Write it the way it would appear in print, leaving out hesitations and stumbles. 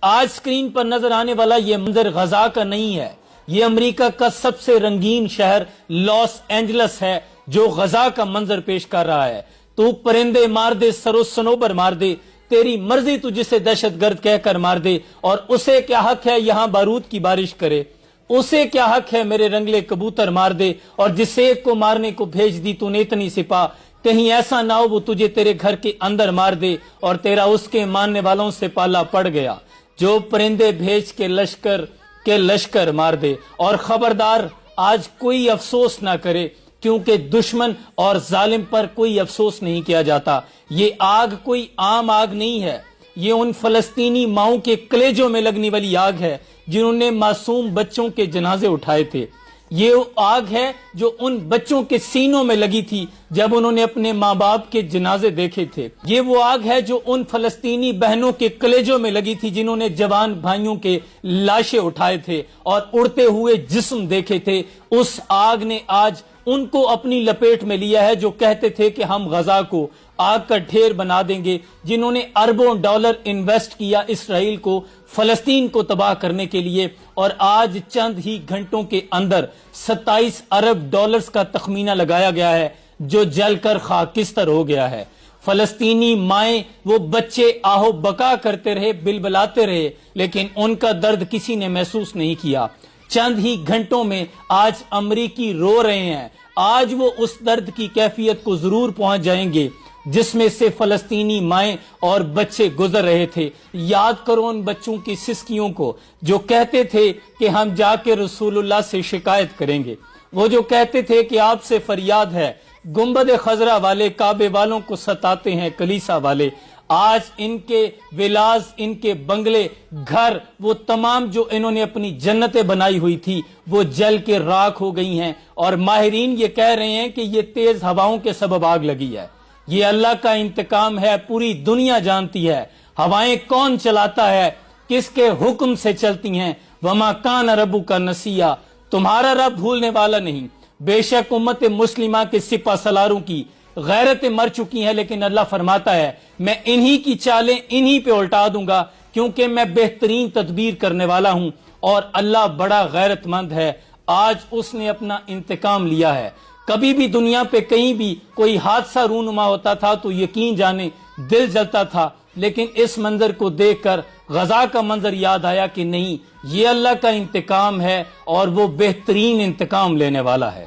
آج سکرین پر نظر آنے والا یہ منظر غزہ کا نہیں ہے، یہ امریکہ کا سب سے رنگین شہر لاس اینجلس ہے جو غزہ کا منظر پیش کر رہا ہے۔ تو پرندے مار دے، سر و سنوبر مار دے، تیری مرضی تو جسے دہشت گرد کہہ کر مار دے، اور اسے کیا حق ہے یہاں بارود کی بارش کرے؟ اسے کیا حق ہے میرے رنگلے کبوتر مار دے، اور جس ایک کو مارنے کو بھیج دی تو نے اتنی سپاہ، کہیں ایسا نہ ہو وہ تجھے تیرے گھر کے اندر مار دے اور تیرا اس کے ماننے والوں سے پالا پڑ گیا۔ جو پرندے بھیج کے لشکر مار دے، اور خبردار آج کوئی افسوس نہ کرے، کیونکہ دشمن اور ظالم پر کوئی افسوس نہیں کیا جاتا۔ یہ آگ کوئی عام آگ نہیں ہے، یہ ان فلسطینی ماؤں کے کلیجوں میں لگنے والی آگ ہے جنہوں نے معصوم بچوں کے جنازے اٹھائے تھے۔ یہ آگ ہے جو ان بچوں کے سینوں میں لگی تھی جب انہوں نے اپنے ماں باپ کے جنازے دیکھے تھے۔ یہ وہ آگ ہے جو ان فلسطینی بہنوں کے کلیجوں میں لگی تھی جنہوں نے جوان بھائیوں کے لاشیں اٹھائے تھے اور اڑتے ہوئے جسم دیکھے تھے۔ اس آگ نے آج ان کو اپنی لپیٹ میں لیا ہے جو کہتے تھے کہ ہم غزہ کو آگ کا ڈھیر بنا دیں گے، جنہوں نے اربوں ڈالر انویسٹ کیا اسرائیل کو فلسطین کو تباہ کرنے کے لیے، اور آج چند ہی گھنٹوں کے اندر 27 ارب ڈالرز کا تخمینہ لگایا گیا ہے جو جل کر خاکستر ہو گیا ہے۔ فلسطینی مائیں وہ بچے آہو بکا کرتے رہے، بلبلاتے رہے، لیکن ان کا درد کسی نے محسوس نہیں کیا۔ چند ہی گھنٹوں میں آج امریکی رو رہے ہیں، آج وہ اس درد کی کیفیت کو ضرور پہنچ جائیں گے جس میں سے فلسطینی مائیں اور بچے گزر رہے تھے۔ یاد کرو ان بچوں کی سسکیوں کو جو کہتے تھے کہ ہم جا کے رسول اللہ سے شکایت کریں گے، وہ جو کہتے تھے کہ آپ سے فریاد ہے۔ گنبد خضرا والے کعبے والوں کو ستاتے ہیں کلیسا والے۔ آج ان کے ولاز، ان کے بنگلے، گھر، وہ تمام جو انہوں نے اپنی جنتیں بنائی ہوئی تھی وہ جل کے راکھ ہو گئی ہیں، اور ماہرین یہ کہہ رہے ہیں کہ یہ تیز ہواؤں کے سبب آگ لگی ہے۔ یہ اللہ کا انتقام ہے، پوری دنیا جانتی ہے ہوائیں کون چلاتا ہے، کس کے حکم سے چلتی ہیں۔ وما کان ربک نسیا، تمہارا رب بھولنے والا نہیں۔ بے شک امت مسلمہ کے سپہ سالاروں کی غیرتیں مر چکی ہیں، لیکن اللہ فرماتا ہے میں انہی کی چالیں انہی پہ الٹا دوں گا، کیونکہ میں بہترین تدبیر کرنے والا ہوں، اور اللہ بڑا غیرت مند ہے۔ آج اس نے اپنا انتقام لیا ہے۔ کبھی بھی دنیا پہ کہیں بھی کوئی حادثہ رونما ہوتا تھا تو یقین جانے دل جلتا تھا، لیکن اس منظر کو دیکھ کر غزہ کا منظر یاد آیا کہ نہیں، یہ اللہ کا انتقام ہے اور وہ بہترین انتقام لینے والا ہے۔